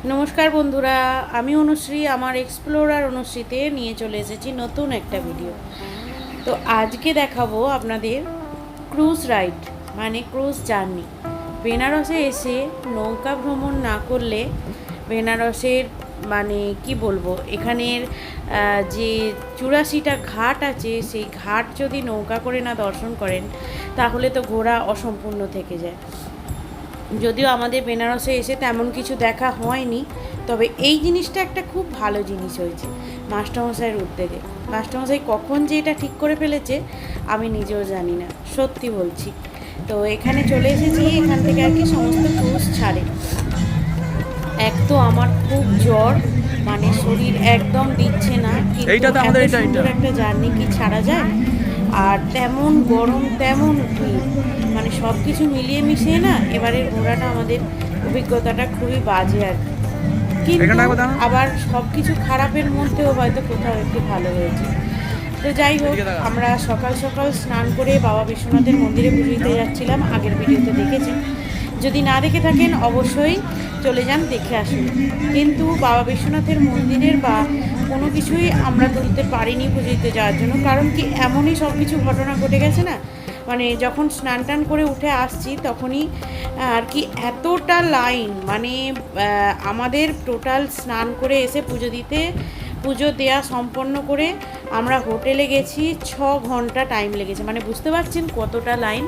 নমস্কার বন্ধুরা, আমি অনুশ্রী আমার এক্সপ্লোরার অনুশ্রীতে নিয়ে চলে এসেছি নতুন একটা ভিডিও। তো আজকে দেখাবো আপনাদের ক্রুজ রাইড, মানে ক্রুজ জার্নি। বেনারসে এসে নৌকা ভ্রমণ না করলে বেনারসের মানে কি বলবো, এখানের যে 84টা ঘাট আছে সেই ঘাট যদি নৌকা করে না দর্শন করেন তাহলে তো ঘোরা অসম্পূর্ণ থেকে যায়। যদিও আমাদের বেনারসে এসে তেমন কিছু দেখা হয়নি, তবে এই জিনিসটা একটা খুব ভালো জিনিস হয়েছে মাস্টারমশাইয়ের উদ্যোগে। মাস্টারমশাই কখন যে এটা ঠিক করে ফেলেছে আমি নিজেও জানি না, সত্যি বলছি। তো এখানে চলে এসেছি, এখান থেকে আর কি সমস্ত ক্রুজ ছাড়ে। এক তো আমার খুব জ্বর, মানে শরীর একদম দিচ্ছে না, কিন্তু এত সুন্দর একটা জার্নি কি ছাড়া যায়। আর তেমন গরম তেমন ভিড়, মানে সব কিছু মিলিয়ে মিশিয়ে না এবারের ঘোরাটা আমাদের অভিজ্ঞতাটা খুবই বাজে আর কি। কিন্তু আবার সব কিছু খারাপের মধ্যেও হয়তো কোথাও একটু ভালো হয়েছে। তো যাই হোক, আমরা সকাল সকাল স্নান করে বাবা বিশ্বনাথের মন্দিরে পুজো দিতে যাচ্ছিলাম। আগের ভিডিওতে দেখেছেন, যদি না দেখে থাকেন অবশ্যই চলে যান, দেখে আসুন। কিন্তু বাবা বিশ্বনাথের মন্দিরের বা কোনো কিছুই আমরা তুলতে পারিনি পুজো দিতে যাওয়ার জন্য, কারণ কি এমনই সব কিছু ঘটনা ঘটে গেছে না, মানে যখন স্নান টান করে উঠে আসছি তখনই আর কি এতটা লাইন, মানে আমাদের টোটাল স্নান করে এসে পুজো দেয়া সম্পন্ন করে আমরা হোটেলে গেছি 6 ঘন্টা টাইম লেগেছে। মানে বুঝতে পারছেন কতটা লাইন,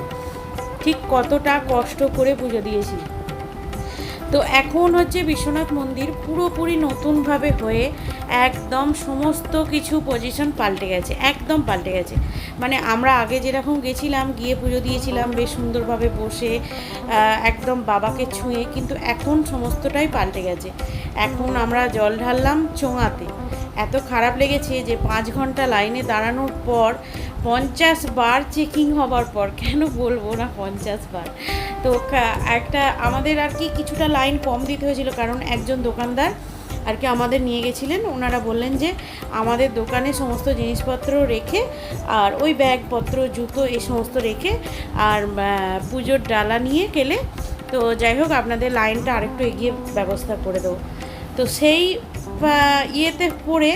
ঠিক কতটা কষ্ট করে পুজো দিয়েছি। তো এখন হচ্ছে বিশ্বনাথ মন্দির পুরোপুরি নতুনভাবে হয়ে একদম সমস্ত কিছু পজিশন পাল্টে গেছে, একদম পাল্টে গেছে। মানে আমরা আগে যেরকম গেছিলাম, গিয়ে পুজো দিয়েছিলাম বেশ সুন্দরভাবে বসে একদম বাবাকে ছুঁয়ে, কিন্তু এখন সমস্তটাই পাল্টে গেছে। এখন আমরা জল ঢাললাম চোঙাতে। এত খারাপ লেগেছে যে 5 ঘন্টা লাইনে দাঁড়ানোর পর 50 বার চেকিং হবার পর, কেন বলবো না 50 বার। তো একটা আমাদের আর কি কিছুটা লাইন কম দিতে হয়েছিল, কারণ একজন দোকানদার আর কি আমাদের নিয়ে গেছিলেন। ওনারা বললেন যে আমাদের দোকানে সমস্ত জিনিসপত্র রেখে, আর ওই ব্যাগপত্র জুতো এই সমস্ত রেখে, আর পুজোর ডালা নিয়ে গেলে, তো যাই হোক আপনাদের লাইনটা আরেকটু এগিয়ে ব্যবস্থা করে দেবো। তো সেই ইয়েতে পড়ে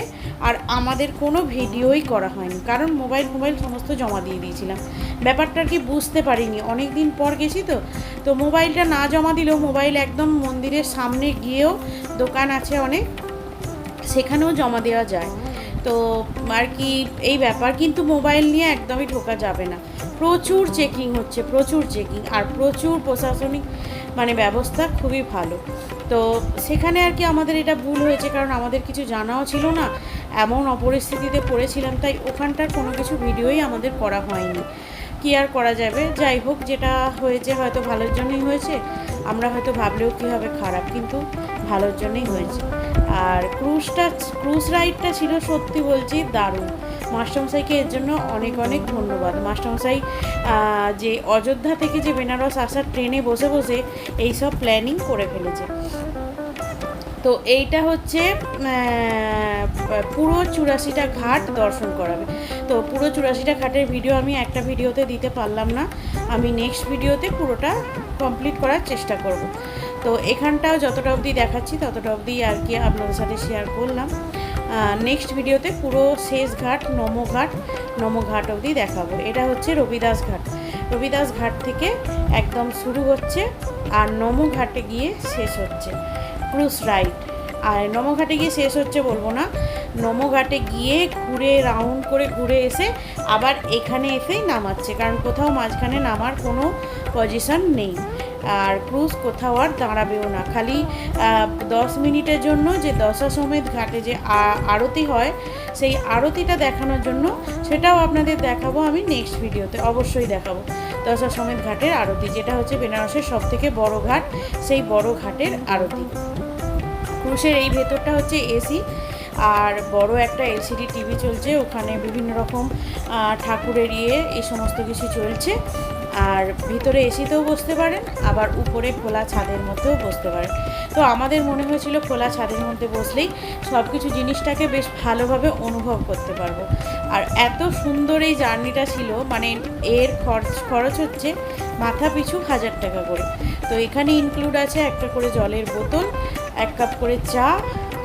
আর আমাদের কোনো ভিডিওই করা হয়নি, কারণ মোবাইল সমস্ত জমা দিয়ে দিয়েছিলাম। ব্যাপারটা আর কি বুঝতে পারিনি, অনেক দিন পর গেছি তো মোবাইলটা না জমা দিলেও মোবাইল একদম মন্দিরের সামনে গিয়েও দোকান আছে অনেক, সেখানেও জমা দেওয়া যায়। তো আর কি এই ব্যাপার, কিন্তু মোবাইল নিয়ে একদমই ঢোকা যাবে না। প্রচুর চেকিং হচ্ছে, প্রচুর চেকিং, আর প্রচুর প্রশাসনিক মানে ব্যবস্থা খুবই ভালো। তো সেখানে আর কি আমাদের এটা ভুল হয়েছে, কারণ আমাদের কিছু জানাও ছিল না, এমন অপরিস্থিতিতে পড়েছিলাম, তাই ওখানটার কোনো কিছু ভিডিওই আমাদের করা হয়নি। কী আর করা যাবে, যাই হোক, যেটা হয়েছে হয়তো ভালোর জন্যই হয়েছে। আমরা হয়তো ভাবলেও কী হবে খারাপ, কিন্তু ভালোর জন্যই হয়েছে। আর ক্রুজ রাইডটা ছিল সত্যি বলছি দারুণ। মাস্টারমশাইকে এর জন্য অনেক অনেক ধন্যবাদ। মাস্টারমশাই যে অযোধ্যা থেকে যে বেনারস আসার ট্রেনে বসে বসে এইসব প্ল্যানিং করে ফেলেছে। তো এইটা হচ্ছে পুরো 84টা ঘাট দর্শন করাবে। তো পুরো 84টা ঘাটের ভিডিও আমি একটা ভিডিওতে দিতে পারলাম না, আমি নেক্সট ভিডিওতে পুরোটা কমপ্লিট করার চেষ্টা করব। তো এখানটাও যতটা অবধি দেখাচ্ছি ততটা অবধি আর কি আপনাদের সাথে শেয়ার করলাম। নেক্সট ভিডিওতে পুরো শেষ ঘাট নমঘাট অবধি দেখাবো। এটা হচ্ছে রবিদাস ঘাট থেকে একদম শুরু হচ্ছে আর নমঘাটে গিয়ে শেষ হচ্ছে ক্রুজ রাইড। আর নমঘাটে গিয়ে শেষ হচ্ছে বলবো না, নমঘাটে গিয়ে ঘুরে রাউন্ড করে ঘুরে এসে আবার এখানে এসেই নামাচ্ছে, কারণ কোথাও মাঝখানে নামার কোনো পজিশন নেই। আর ক্রুজ কোথাও আর দাঁড়াবেও না, খালি 10 মিনিটের জন্য যে দশাশ্বমেধ ঘাটে যে আরতি হয়, সেই আরতিটা দেখানোর জন্য, সেটাও আপনাদের দেখাবো আমি নেক্সট ভিডিওতে, অবশ্যই দেখাবো। দশাশ্বমেধ ঘাটের আরতি, যেটা হচ্ছে বেনারসের সবথেকে বড় ঘাট, সেই বড় ঘাটের আরতি। ক্রুশের এই ভেতরটা হচ্ছে এসি, আর বড় একটা এলসিডি টিভি চলছে, ওখানে বিভিন্ন রকম ঠাকুরের এই সমস্ত কিছু চলছে। আর ভিতরে এসিতেও বসতে পারেন, আবার উপরে খোলা ছাদের মধ্যেও বসতে পারেন। তো আমাদের মনে হয়েছিল খোলা ছাদের মধ্যে বসলেই সব কিছু জিনিসটাকে বেশ ভালোভাবে অনুভব করতে পারবো। আর এত সুন্দর এই জার্নিটা ছিল, মানে এর খরচ হচ্ছে মাথা পিছু 1000 টাকা করে। তো এখানে ইনক্লুড আছে একটা করে জলের বোতল, 1 কাপ করে চা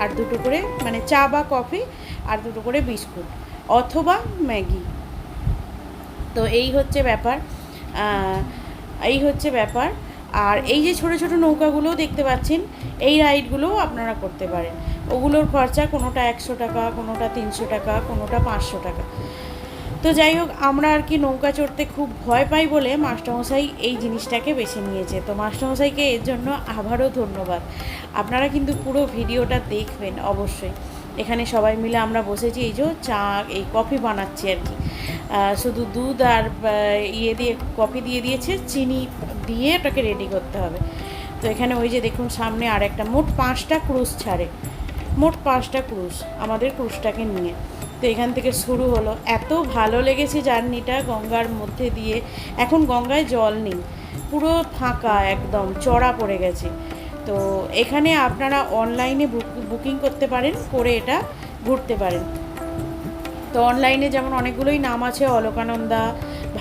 আর 2টো করে মানে চা বা কফি আর 2টো করে বিস্কুট অথবা ম্যাগি। তো এই হচ্ছে ব্যাপার। আর এই যে ছোটো ছোটো নৌকাগুলোও দেখতে পাচ্ছেন, এই রাইডগুলোও আপনারা করতে পারেন। ওগুলোর খরচা কোনোটা 100 টাকা, কোনোটা 300 টাকা, কোনোটা 500 টাকা। তো যাই হোক, আমরা আর কি নৌকা চড়তে খুব ভয় পাই বলে মাস্টারমশাই এই জিনিসটাকে বেছে নিয়েছে। তো মাস্টারমশাইকে এর জন্য আবারও ধন্যবাদ। আপনারা কিন্তু পুরো ভিডিওটা দেখবেন অবশ্যই। এখানে সবাই মিলে আমরা বসেছি, এই যে চা এই কফি বানাচ্ছি আর কি, শুধু দুধ আর দিয়ে কফি দিয়ে দিয়েছে, চিনি দিয়ে ওটাকে রেডি করতে হবে। তো এখানে ওই যে দেখুন সামনে আর একটা মোট 5টা ক্রুজ ছাড়ে, মোট 5টা ক্রুজ আমাদের ক্রুজটাকে নিয়ে। তো এখান থেকে শুরু হলো, এত ভালো লেগেছে জার্নিটা গঙ্গার মধ্যে দিয়ে। এখন গঙ্গায় জল নেই, পুরো ফাঁকা, একদম চড়া পড়ে গেছে। তো এখানে আপনারা অনলাইনে বুকিং করতে পারেন, করে এটা ঘুরতে পারেন। তো অনলাইনে যেমন অনেকগুলোই নাম আছে, অলকানন্দা,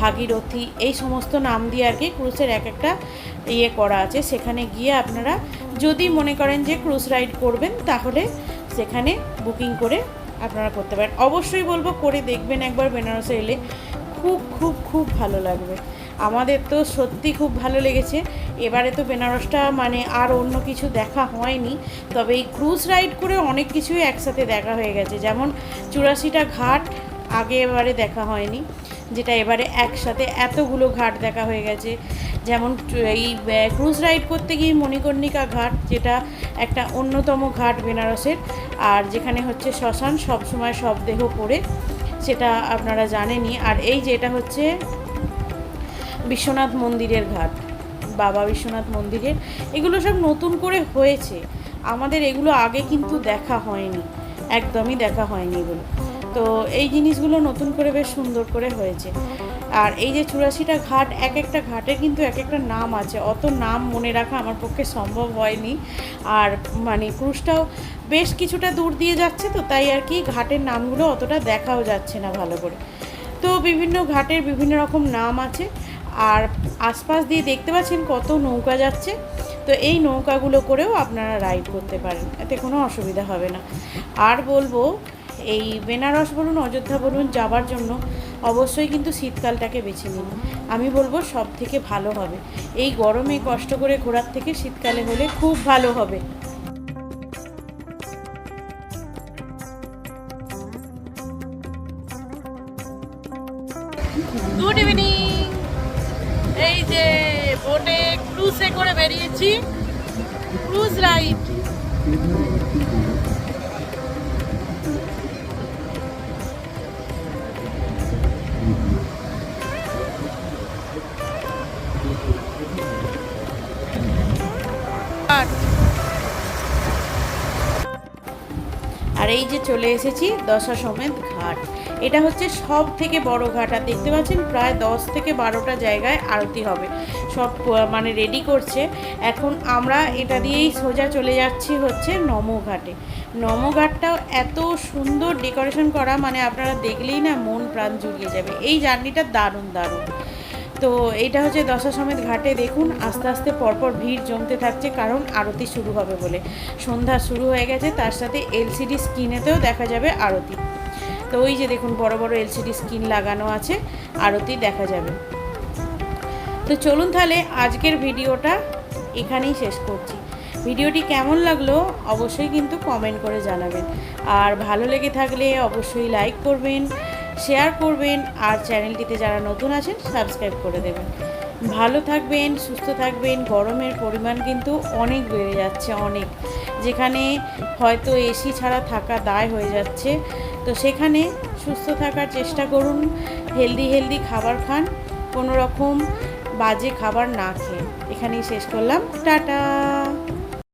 ভাগীরথী, এই সমস্ত নাম দিয়ে আর কি ক্রুজের এক একটা করা আছে। সেখানে গিয়ে আপনারা যদি মনে করেন যে ক্রুজ রাইড করবেন, তাহলে সেখানে বুকিং করে আপনারা করতে পারেন। অবশ্যই বলবো করে দেখবেন একবার, বেনারসে এলে খুব খুব খুব ভালো লাগবে। আমাদের তো সত্যি খুব ভালো লেগেছে। এবারে তো বেনারসটা মানে আর অন্য কিছু দেখা হয়নি, তবে এই ক্রুজ রাইড করে অনেক কিছুই একসাথে দেখা হয়ে গেছে। যেমন 84টা ঘাট এবারে দেখা হয়নি, যেটা এবারে একসাথে এতগুলো ঘাট দেখা হয়ে গেছে। যেমন এই ক্রুজ রাইড করতে গিয়ে মণিকর্ণিকা ঘাট, যেটা একটা অন্যতম ঘাট বেনারসের, আর যেখানে হচ্ছে শ্মশান সবসময় শবদেহ পড়ে, সেটা আপনারা জানেনই। আর এই যেটা হচ্ছে বিশ্বনাথ মন্দিরের ঘাট, বাবা বিশ্বনাথ মন্দিরের, এগুলো সব নতুন করে হয়েছে। আমাদের এগুলো আগে কিন্তু দেখা হয়নি, একদমই দেখা হয়নি এগুলো। তো এই জিনিসগুলো নতুন করে বেশ সুন্দর করে হয়েছে। আর এই যে 84টা ঘাট, এক একটা ঘাটের কিন্তু এক একটা নাম আছে, অত নাম মনে রাখা আমার পক্ষে সম্ভব হয়নি। আর মানে ক্রুজটাও বেশ কিছুটা দূর দিয়ে যাচ্ছে, তো তাই আর কি ঘাটের নামগুলো অতটা দেখাও যাচ্ছে না ভালো করে। তো বিভিন্ন ঘাটের বিভিন্ন রকম নাম আছে। আর আশপাশ দিয়ে দেখতে পাচ্ছেন কত নৌকা যাচ্ছে। তো এই নৌকাগুলো করেও আপনারা রাইড করতে পারেন, এতে কোনো অসুবিধা হবে না। আর বলবো, এই বেনারস বলুন, অযোধ্যা বলুন, যাবার জন্য অবশ্যই কিন্তু শীতকালটাকে বেছে নিন। আমি বলবো সব থেকে ভালো হবে। এই গরমে কষ্ট করে ঘোরার থেকে শীতকালে হলে খুব ভালো হবে। Good evening. এই যে বোটে ক্রুজে করে বেরিয়েছি, ক্রুজ রাইড। আর এই যে চলে এসেছি দশাশ্বমেধ ঘাট, এটা হচ্ছে সব থেকে বড় ঘাট। আর দেখতে পাচ্ছেন প্রায় 10 থেকে 12টা জায়গায় আরতি হবে, সব মানে রেডি করছে এখন। আমরা এটা দিয়েই সোজা চলে যাচ্ছি হচ্ছে নমঘাটে। নমঘাটটাও এত সুন্দর ডেকোরেশন করা, মানে আপনারা দেখলেই না মন প্রাণ জুড়িয়ে যাবে। এই জার্নিটা দারুণ দারুণ। তো এইটা হচ্ছে দশাশ্বমেধ ঘাটে। দেখুন আস্তে আস্তে পরপর ভিড় জমতে থাকছে, কারণ আরতি শুরু হবে বলে। সন্ধ্যা শুরু হয়ে গেছে, তার সাথে এলসিডি স্ক্রিনেতেও দেখা যাবে আরতি। তো ওই যে দেখুন বড় বড় এলসিডি স্ক্রিন লাগানো আছে, আরতি দেখা যাবে। তো চলুন তাহলে আজকের ভিডিওটা এখানেই শেষ করছি। ভিডিওটি কেমন লাগলো অবশ্যই কিন্তু কমেন্ট করে জানাবেন। আর ভালো লেগে থাকলে অবশ্যই লাইক করবেন, শেয়ার করবেন, আর চ্যানেলটিতে যারা নতুন আছেন সাবস্ক্রাইব করে দেবেন। ভালো থাকবেন, সুস্থ থাকবেন। গরমের পরিমাণ কিন্তু অনেক বেড়ে যাচ্ছে, অনেক। যেখানে হয়তো এসি ছাড়া থাকা দায় হয়ে যাচ্ছে, তো সেখানে সুস্থ থাকার চেষ্টা করুন। হেলদি খাবার খান, কোনো রকম বাজে খাবার না খেয়ে। এখানেই শেষ করলাম, টাটা।